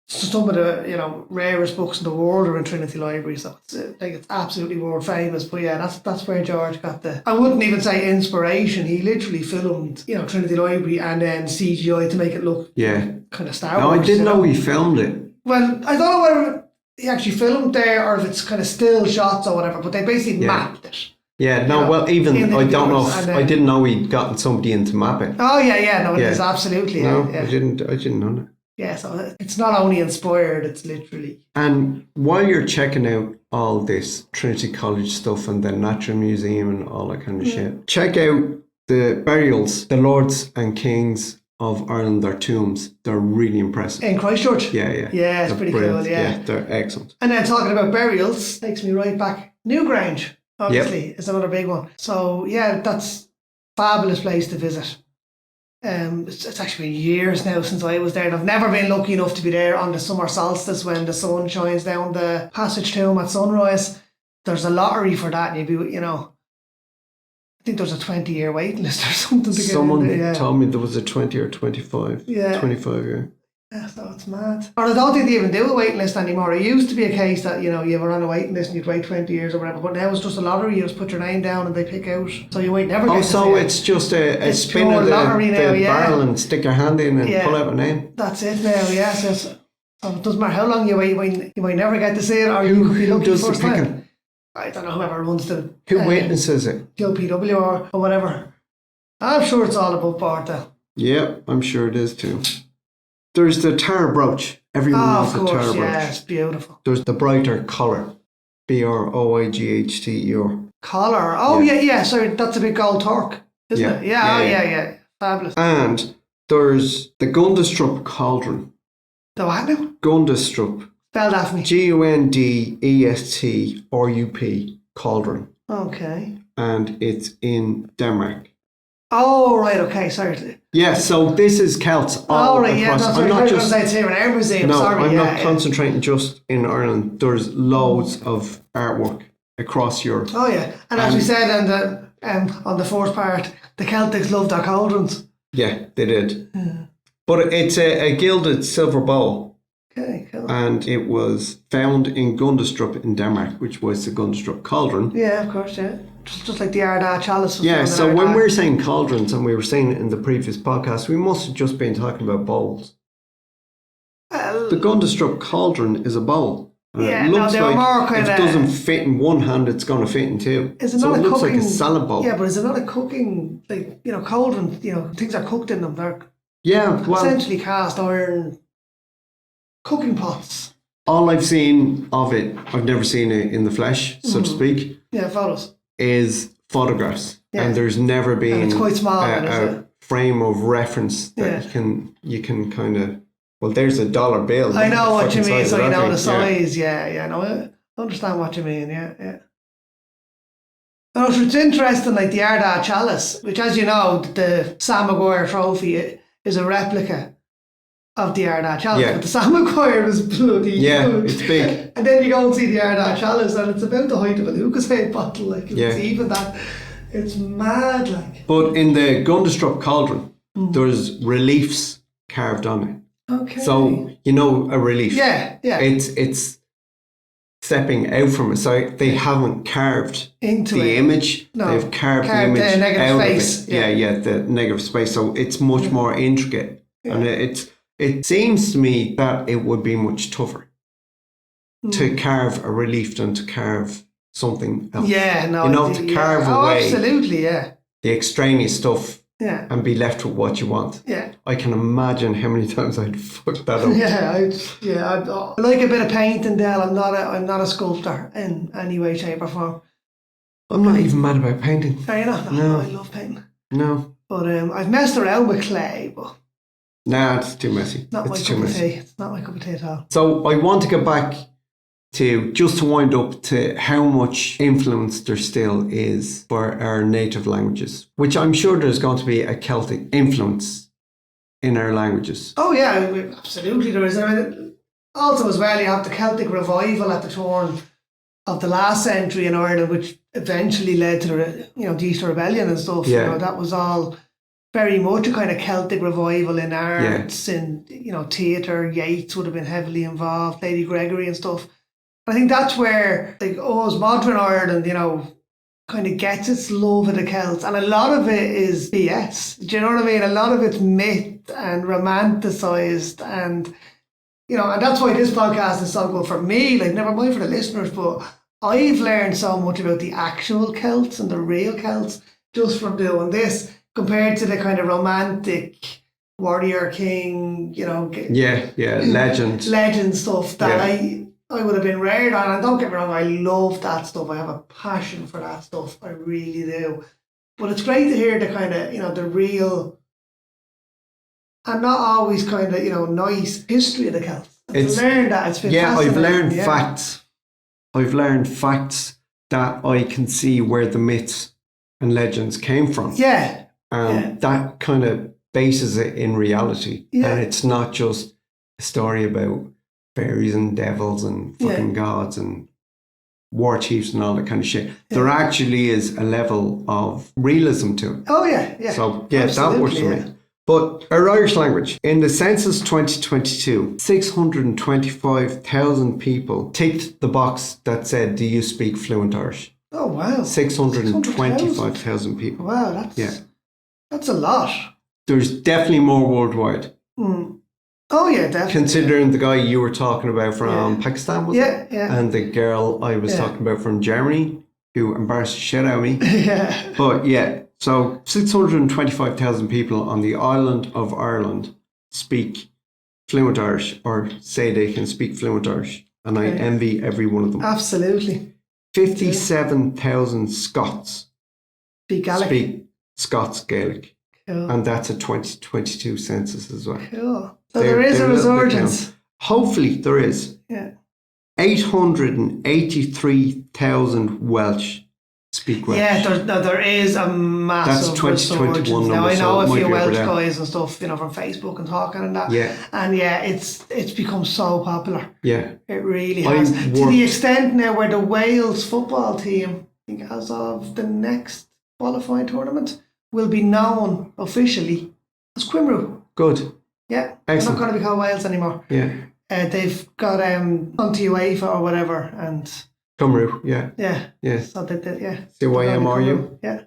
Some of the rarest books in the world are in Trinity Library, so it's absolutely world famous. But yeah, that's where George got I wouldn't even say inspiration. He literally filmed Trinity Library and then CGI to make it look kind of Star Wars. No, I didn't know he filmed it. Well, I don't know whether he actually filmed there or if it's kind of still shots or whatever. But they basically mapped it. Yeah, no, well, even I don't know if I didn't know he'd gotten somebody in to map it. Oh yeah, no, it is absolutely. No, yeah. I didn't know that. Yeah, so it's not only inspired, it's literally. And while you're checking out all this Trinity College stuff and the Natural Museum and all that kind of shit, check out the burials, the Lords and Kings of Ireland, their tombs. They're really impressive. In Christchurch? Yeah. Yeah, it's pretty cool, Yeah, they're excellent. And then talking about burials, takes me right back. Newgrange, obviously, is another big one. So yeah, that's a fabulous place to visit. It's actually been years now since I was there, and I've never been lucky enough to be there on the summer solstice when the sun shines down the passage tomb at sunrise. There's a lottery for that, and you'd be, I think there's a 20-year waiting list or something to get Someone in there. told me there was a 20 or 25. Yeah. 25, yeah. Yeah, so it's mad. Or I don't think they even do a waiting list anymore. It used to be a case that, you were on a waiting list and you'd wait 20 years or whatever, but now it's just a lottery. You just put your name down and they pick out. So you might never get to so see it's just a spin of the barrel and stick your hand in and pull out a name. That's it now, yeah. So it doesn't matter how long you wait, you might never get to see it, or you could be lucky first time. I don't know, whoever runs the... Who witnesses it? PW or whatever. I'm sure it's all above board though. Yeah, I'm sure it is too. There's the Tara brooch. Everyone knows the Tara brooch. Yeah, it's beautiful. There's the brighter collar. BROIGHTER. Collar. Oh yeah. Sorry, that's a big gold torque, isn't it? Yeah. Fabulous. And there's the Gundestrup cauldron. The what now? Gundestrup. Spell that for me. GUNDESTRUP cauldron. Okay. And it's in Denmark. Oh, right, okay, sorry. Yeah, so this is Celts all across. Yeah, that's right. I'm just say it's here in our museum. No, sorry, I'm not concentrating just in Ireland. There's loads of artwork across Europe. Oh yeah, and as we said on the fourth part, the Celtics love their cauldrons. Yeah, they did. Yeah. But it's a gilded silver bowl. Okay, cool. And it was found in Gundestrup in Denmark, which was the Gundestrup cauldron. Yeah, of course, yeah. Just like the Ardagh chalice. Yeah, so when we're saying cauldrons, and we were saying it in the previous podcast, we must have just been talking about bowls. Well, the Gundestrup cauldron is a bowl. Yeah, it looks more like if it doesn't fit in one hand, it's going to fit in two. Is it so not it looks like a salad bowl. Yeah, but is it not a cooking, cauldron, things are cooked in them. They're essentially cast iron cooking pots. All I've seen of it, I've never seen it in the flesh, so to speak. Yeah, photos. Is photographs, and there's never been and it's quite small, a frame of reference that you can kind of. Well, there's a dollar bill. I know what you mean. So you know the size. Yeah. No, I understand what you mean. Yeah. No, it's interesting, like the Ardagh chalice, which, as you know, the Sam Maguire trophy is a replica of the Ardagh Chalice, Yeah. but the Salmon Choir is bloody huge. It's big. And then you go and see the Ardagh Chalice, and it's about the height of a Lucasade bottle. Like, it's even that. It's mad, like. But in the Gundestrup cauldron, there's reliefs carved on it. Okay. So, you know, a relief. Yeah. It's stepping out from it. So they haven't carved Into the it. image. No. They've carved the Carved the image negative out space. of it. Yeah, the negative space. So it's much more intricate. Yeah. And it seems to me that it would be much tougher to carve a relief than to carve something else. Yeah, no. You know, to carve away absolutely, yeah. the extraneous stuff Yeah. and be left with what you want. Yeah. I can imagine how many times I'd fuck that up. I like a bit of painting, Dale. I'm not a sculptor in any way, shape or form. I'm not even mad about painting. Are you not? No. I love painting. No. But I've messed around with clay, but Nah, it's too messy. not my It's cup too of messy. tea. It's not my cup of tea at all. So I want to get back to, just to wind up, to how much influence there still is for our native languages, which I'm sure there's going to be a Celtic influence in our languages. Oh yeah, absolutely there is. I mean, also as well, you have the Celtic revival at the turn of the last century in Ireland, which eventually led to the Easter Rebellion and stuff. Yeah. You know, that was all very much a kind of Celtic revival in arts and theatre. Yeats would have been heavily involved, Lady Gregory and stuff. I think that's where like us modern Ireland, kind of gets its love of the Celts, and a lot of it is BS. Do you know what I mean? A lot of it's myth and romanticised, and and that's why this podcast is so good for me. Like, never mind for the listeners, but I've learned so much about the actual Celts and the real Celts just from doing this, compared to the kind of romantic warrior king, legend stuff that I would have been reared on. And don't get me wrong, I love that stuff. I have a passion for that stuff. I really do. But it's great to hear the kind of, the real and not always kind of, nice history of the Celts. I've learned that. It's been fascinating. I've learned facts. I've learned facts that I can see where the myths and legends came from. Yeah. That kind of bases it in reality. Yeah. And it's not just a story about fairies and devils and fucking gods and war chiefs and all that kind of shit. There actually is a level of realism to it. Oh yeah. So that works for me. But our Irish language, in the census 2022, 625,000 people ticked the box that said, "Do you speak fluent Irish?" Oh wow. 625,000 people. Wow, that's a lot. There's definitely more worldwide. Oh yeah, definitely. Considering the guy you were talking about from Pakistan, was it? Yeah. And the girl I was talking about from Germany, who embarrassed the shit out of me. Yeah. But so 625,000 people on the island of Ireland speak fluent Irish, or say they can speak fluent Irish. And I envy every one of them. Absolutely. 57,000 Scots speak Scots Gaelic. Cool. And that's a 2022 census as well. Cool. So there is a resurgence. Hopefully there is. Yeah. 883,000 Welsh speak Welsh. Yeah, there is a massive That's 2021 resurgence. Now, number, I know so a few Welsh down. guys and stuff, from Facebook and talking and that. Yeah. And it's become so popular. Yeah. It really has. To the extent now where the Wales football team, I think as of the next qualifying tournament, will be known officially as Quimru. Good. Yeah. Excellent. They're not going to be called Wales anymore. Yeah. They've got onto UEFA or whatever, and Cymru, yeah. So CYMRU? Yeah.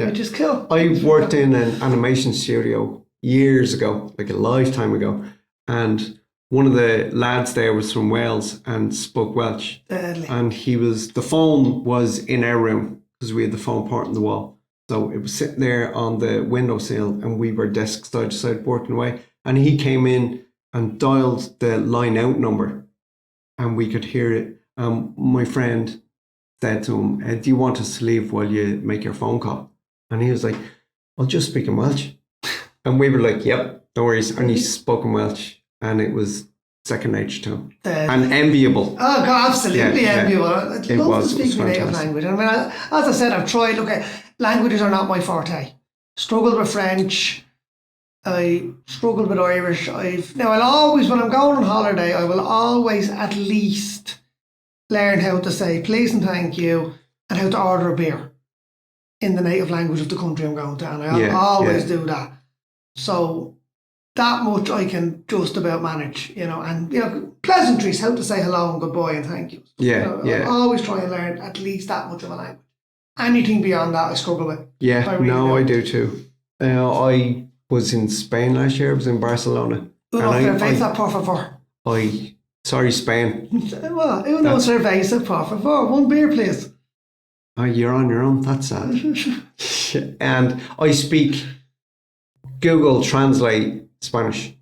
Which is cool. I worked in an animation studio years ago, like a lifetime ago, and one of the lads there was from Wales and spoke Welsh. Deadly. And the phone was in our room because we had the phone port in the wall. So it was sitting there on the windowsill and we were desk side to side working away. And he came in and dialed the line out number and we could hear it. My friend said to him, "Do you want us to leave while you make your phone call?" And he was like, "I'll just speak in Welsh." And we were like, "Yep, no worries." And he spoke in Welsh and it was second nature to him. And enviable. Oh, God, absolutely enviable. I'd love to speak my native fantastic. language. I mean, as I said, I've tried. Look, languages are not my forte. Struggled with French. I struggle with Irish. I'll always, when I'm going on holiday, I will always at least learn how to say please and thank you and how to order a beer in the native language of the country I'm going to. And I always do that. So that much I can just about manage, and pleasantries, how to say hello and goodbye and thank you. I always try and learn at least that much of a language. Anything beyond that I struggle with. Yeah, I do too. I was in Spain last year. I was in Barcelona. Cerveza, por favor. Sorry, Spain. Well, uno cerveza, por favor. One beer, please. Oh, you're on your own. That's sad. And I speak Google Translate Spanish.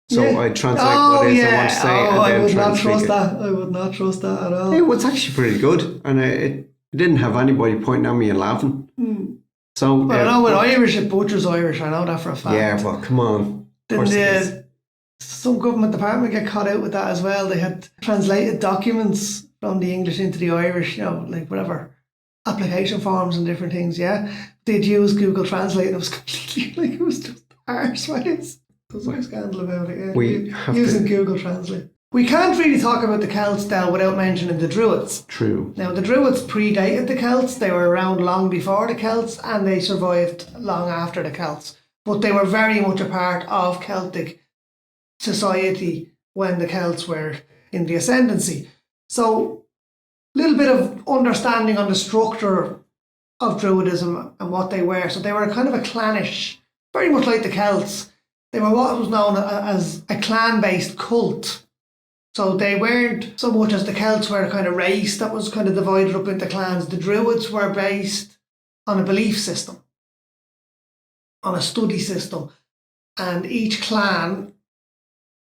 So I translate what it is I want to say. I would not trust that. I would not trust that at all. It was actually pretty good. And it didn't have anybody pointing at me and laughing. So, I know with Irish, it butchers Irish. I know that for a fact. Yeah, well, come on. Didn't some government department get caught out with that as well? They had translated documents from the English into the Irish, like whatever, application forms and different things, They'd use Google Translate and it was completely, it was just arse, right? There's no scandal about it, using Google Translate. We can't really talk about the Celts now without mentioning the Druids. True. Now, the Druids predated the Celts. They were around long before the Celts and they survived long after the Celts. But they were very much a part of Celtic society when the Celts were in the ascendancy. So, a little bit of understanding on the structure of Druidism and what they were. So, they were kind of a clannish, very much like the Celts. They were what was known as a clan-based cult. So they weren't so much as the Celts were a kind of race that was kind of divided up into clans. The Druids were based on a belief system, on a study system. And each clan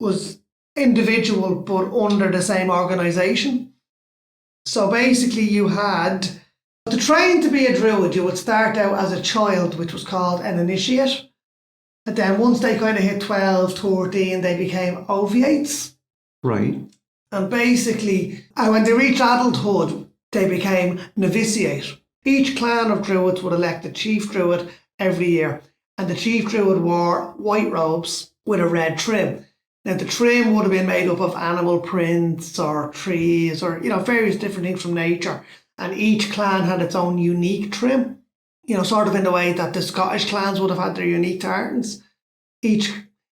was individual but under the same organisation. So basically you had, to train to be a Druid, you would start out as a child, which was called an initiate. And then once they kind of hit 12, 13, they became oviates. Right. And basically, when they reached adulthood, they became novitiate. Each clan of Druids would elect a chief Druid every year. And the chief Druid wore white robes with a red trim. Now, the trim would have been made up of animal prints or trees or, various different things from nature. And each clan had its own unique trim, sort of in the way that the Scottish clans would have had their unique tartans. Each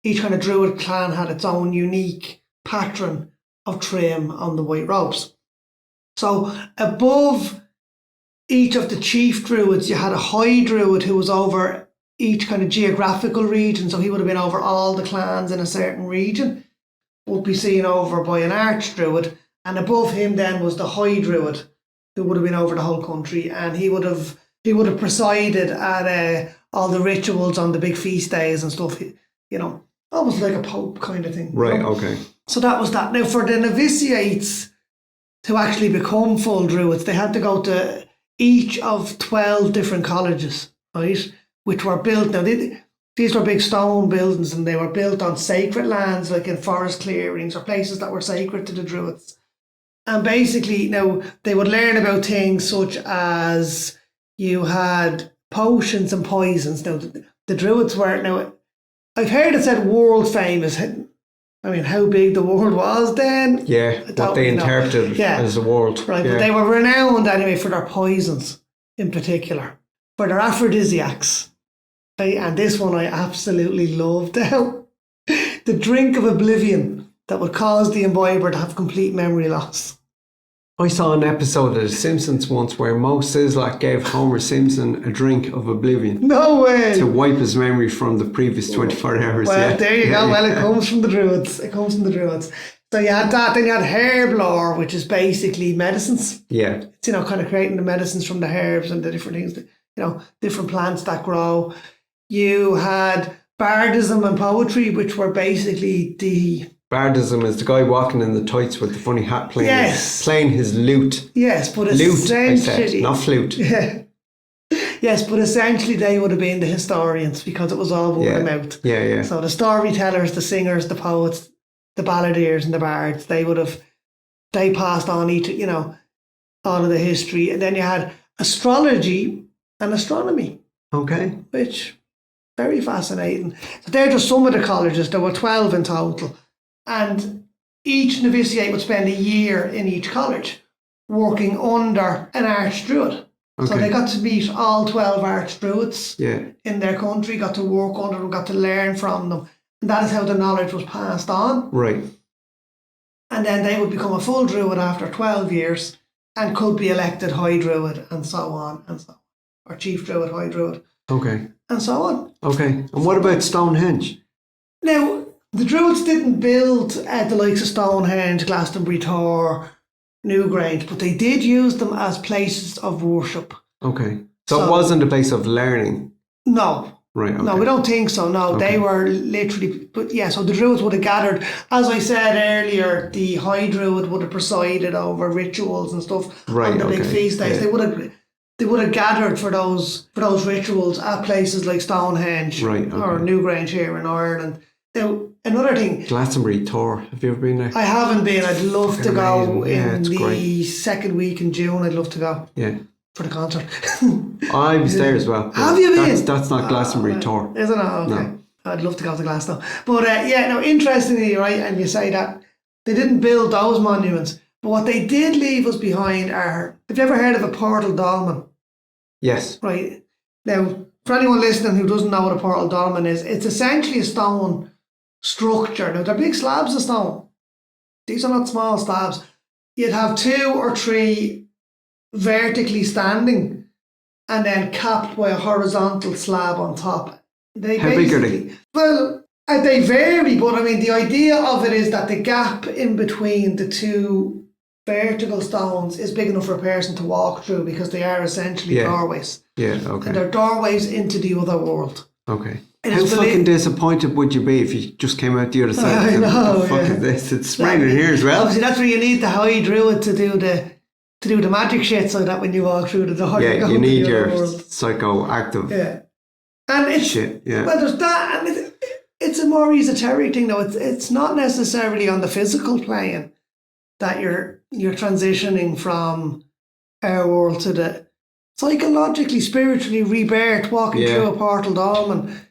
kind of Druid clan had its own unique pattern of trim on the white robes. So above each of the chief Druids, you had a high Druid who was over each kind of geographical region. So he would have been over all the clans in a certain region, would be seen over by an arch Druid. And above him then was the high Druid who would have been over the whole country. And he would have presided at all the rituals on the big feast days and stuff, almost like a pope kind of thing. Right, okay. So that was that. Now, for the novitiates to actually become full Druids, they had to go to each of 12 different colleges, right, which were built. Now, these were big stone buildings and they were built on sacred lands, like in forest clearings or places that were sacred to the Druids. And basically, now, they would learn about things such as you had potions and poisons. Now, the Druids were, now, I've heard it said world famous. I mean, how big the world was then. Yeah, what they interpreted as the world. Right, but they were renowned anyway for their poisons in particular, for their aphrodisiacs. Right? And this one I absolutely loved. The drink of oblivion that would cause the imbiber to have complete memory loss. I saw an episode of The Simpsons once where Mo Sislak gave Homer Simpson a drink of oblivion. No way! To wipe his memory from the previous 24 hours. Well, there you go. Well, it comes from the Druids. So you had that. Then you had herb lore, which is basically medicines. Yeah. It's, kind of creating the medicines from the herbs and the different things, that, different plants that grow. You had bardism and poetry, which were basically the... Bardism is the guy walking in the tights with the funny hat playing his lute. Yes, but essentially... Lute, I said, not flute. Yeah. Yes, but essentially they would have been the historians because it was all word of mouth. Yeah, yeah. So the storytellers, the singers, the poets, the balladeers and the bards, they passed on each, all of the history. And then you had astrology and astronomy. Okay. Which Very fascinating. So they're just some of the colleges. There were 12 in total. And each novitiate would spend a year in each college working under an archdruid. Okay. So they got to meet all 12 archdruids in their country, got to work under them, got to learn from them. And that is how the knowledge was passed on. Right. And then they would become a full druid after 12 years and could be elected high druid and so on and so on. Or chief druid, high druid. Okay. And so on. Okay. And what about Stonehenge? Now, the Druids didn't build the likes of Stonehenge, Glastonbury Tor, Newgrange, but they did use them as places of worship. Okay. So it wasn't a place of learning? No. Right, okay. No, we don't think so. No, they were literally, but yeah, so the Druids would have gathered, as I said earlier, the High Druid would have presided over rituals and stuff on the big feast days. Yeah. They would have gathered for those rituals at places like Stonehenge or Newgrange here in Ireland. Now, another thing, Glastonbury Tor. Have you ever been there? I haven't been. I'd love to go in the second week in June. I'd love to go. Yeah. For the concert. I was there as well. Have you been? That's not Glastonbury Tor. Isn't it? Okay. No. I'd love to go to Glasgow. But interestingly, right, and you say that they didn't build those monuments, but what they did leave us behind are, have you ever heard of a portal dolmen? Yes. Right. Now, for anyone listening who doesn't know what a portal dolmen is, it's essentially a stone structure. Now, they're big slabs of stone. These are not small slabs. You'd have 2 or 3 vertically standing and then capped by a horizontal slab on top. How big are they? Well, they vary, but I mean, the idea of it is that the gap in between the 2 vertical stones is big enough for a person to walk through because they are essentially doorways. Yeah, okay. And they're doorways into the other world. Okay. How fucking disappointed would you be if you just came out the other side? I know, what the fuck is this? It's raining here as well. Obviously, that's where you need the high druid to do the magic shit, so that when you walk through the door, you need your psychoactive. Yeah, and it's shit. Yeah. Well, there's that, and it's a more esoteric thing, though. It's not necessarily on the physical plane that you're transitioning from our world to the psychologically, spiritually rebirth, walking through a portal dolmen.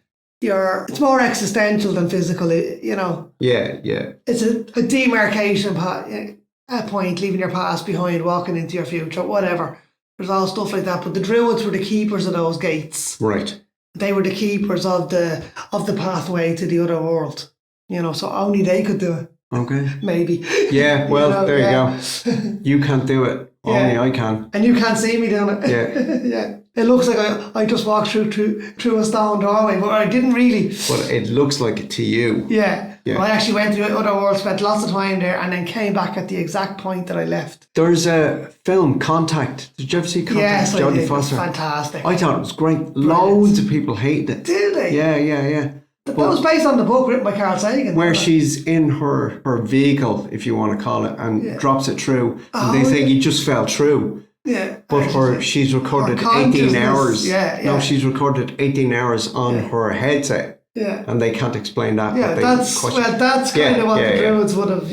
It's more existential than physical, you know. Yeah, yeah. It's a demarcation point, leaving your past behind, walking into your future, whatever. There's all stuff like that. But the Druids were the keepers of those gates. Right. They were the keepers of the pathway to the other world. You know, so only they could do it. Okay. Maybe. Yeah, well, there you go. You can't do it. Only I can. And you can't see me doing it. Yeah. Yeah. It looks like I just walked through a stone doorway, but I didn't really. But it looks like it to you. Yeah. Well, I actually went to the other world, spent lots of time there, and then came back at the exact point that I left. There's a film, Contact. Did you ever see Contact? Yes, Jodie Foster. Fantastic. I thought it was great. Brilliant. Loads of people hated it. Did they? Yeah. That was based on the book written by Carl Sagan. Where she's in her vehicle, if you want to call it, and drops it through. And they think you just fell through. Yeah. But she's recorded 18 hours. Yeah. No, she's recorded 18 hours on her headset. Yeah. And they can't explain that. Yeah, that's kind of what the Druids would have,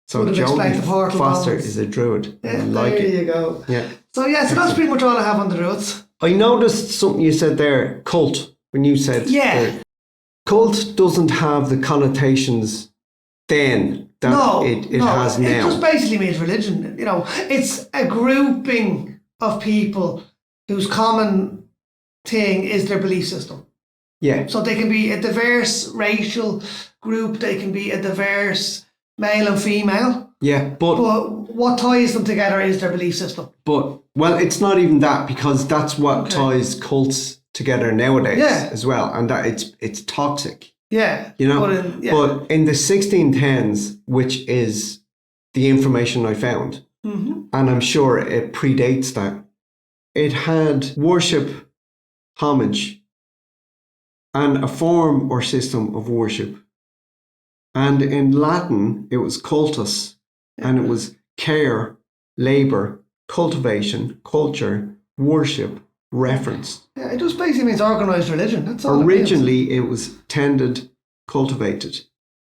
So Jodie Foster is a Druid. Yeah, there you go. Yeah. So that's pretty much all I have on the Druids. I noticed something you said there, cult, when you said... Yeah. Cult doesn't have the connotations then that it has now. It just basically means religion. You know, it's a grouping of people whose common thing is their belief system. Yeah. So they can be a diverse racial group, they can be a diverse male and female. Yeah, but what ties them together is their belief system. But, well, it's not even that, because that's what ties cults together nowadays as well, and that it's toxic. Yeah. You know? But in the 1610s, which is the information I found, and I'm sure it predates that, it had worship, homage, and a form or system of worship. And in Latin, it was cultus, and it was care, labour, cultivation, culture, worship, reference. Yeah, it just basically means organised religion. That's all. Originally, it was tended, cultivated.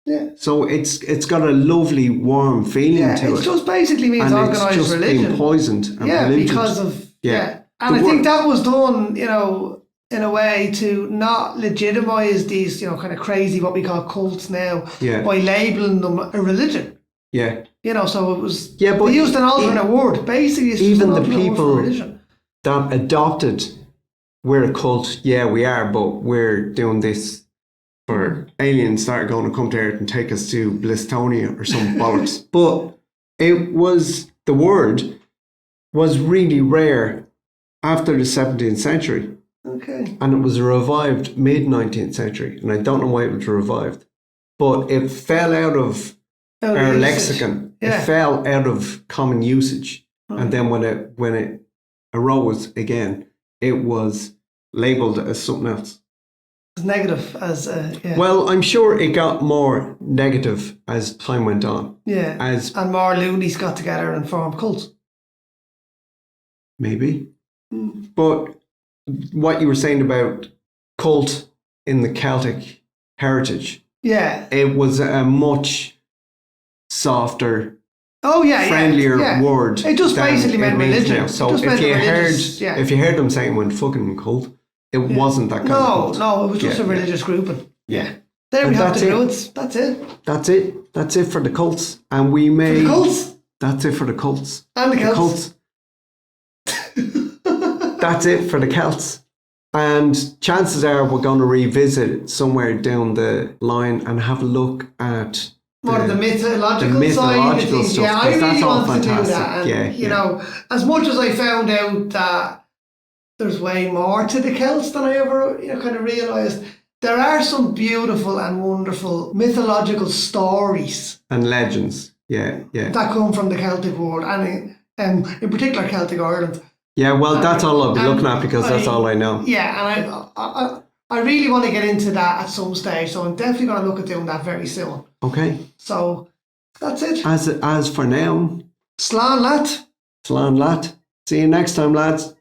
Yeah. So it's got a lovely, warm feeling to it. It just basically means organised religion. Being poisoned and polluted. Because of And I think that was done, you know, in a way to not legitimize these, kind of crazy, what we call cults now, by labeling them a religion. Yeah. So it was, but they used an alternate word. Basically, it's even just an the alternate word for people religion. that adopted, we're a cult, we are, but we're doing this for aliens that are going to come to Earth and take us to Blistonia or some bollocks. But the word was really rare after the 17th century. Okay. And it was revived mid-19th century. And I don't know why it was revived. But it fell out of our lexicon. Yeah. It fell out of common usage. Oh. And then when it arose again, it was labelled as something else. As negative as Well, I'm sure it got more negative as time went on. Yeah. And more loonies got together and formed cults. Maybe. But what you were saying about cult in the Celtic heritage. Yeah. It was a much softer, friendlier word. It just basically meant religion. Now. So if you heard them saying when fucking cult, it wasn't that kind of cult. No, it was just a religious grouping. Yeah. There we have the druids. That's it. That's it for the cults. And we may... For the cults? That's it for the cults. And the Celts. That's it for the Celts. And chances are we're going to revisit somewhere down the line and have a look at more of the mythological side of things. Stuff, yeah, I really want to do that. And, you know, as much as I found out that there's way more to the Celts than I ever, kind of realised, there are some beautiful and wonderful mythological stories and legends. That come from the Celtic world, and in particular Celtic Ireland. Yeah, well, that's all I'll be looking at because that's all I know. Yeah, and I really want to get into that at some stage, so I'm definitely going to look at doing that very soon. Okay. So that's it. As for now, Slán lat. Slán lat. See you next time, lads.